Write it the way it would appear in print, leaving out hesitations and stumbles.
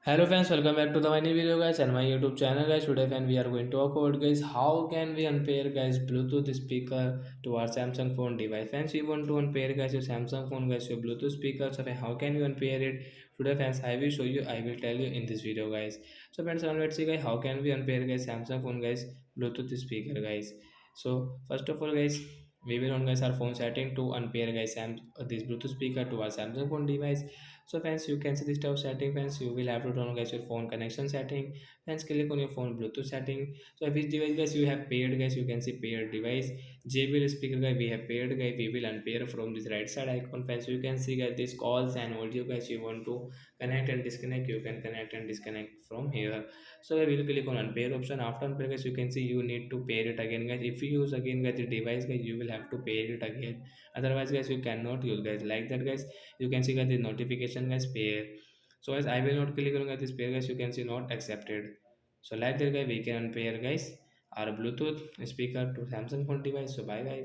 Hello friends, welcome back to the my new video guys and my YouTube channel guys. Today friend we are going to talk about guys how can we unpair guys Bluetooth speaker to our Samsung phone device. Friends, we want to unpair guys your Samsung phone guys your Bluetooth speaker. So friend, how can you unpair it? Today friends I will show you. I will tell you in this video guys. So friends, now let's see guys how can we unpair guys Samsung phone guys Bluetooth speaker guys. So first of all guys we will on guys our phone setting to unpair guys this Bluetooth speaker to our Samsung phone device. So friends, you can see this type of setting. Friends, you will have to turn on guys your phone connection setting. Friends, click on your phone Bluetooth setting. So which device guys you have paired guys, you can see paired device. JBL speaker guy we have paired guy. We will unpair from this right side icon. Friends, you can see guys this calls and audio guys you want to connect and disconnect. You can connect and disconnect from here. So I will click on unpair option. After unpair guys, you can see you need to pair it again guys. If you use again guys the device guys, you will have to pair it again. Otherwise guys you cannot use guys like that guys. You can see that the notification guys pair. So as I will not click on this pair guys, you can see not accepted. So like that guys we can pair guys our Bluetooth speaker to Samsung phone device. So bye guys.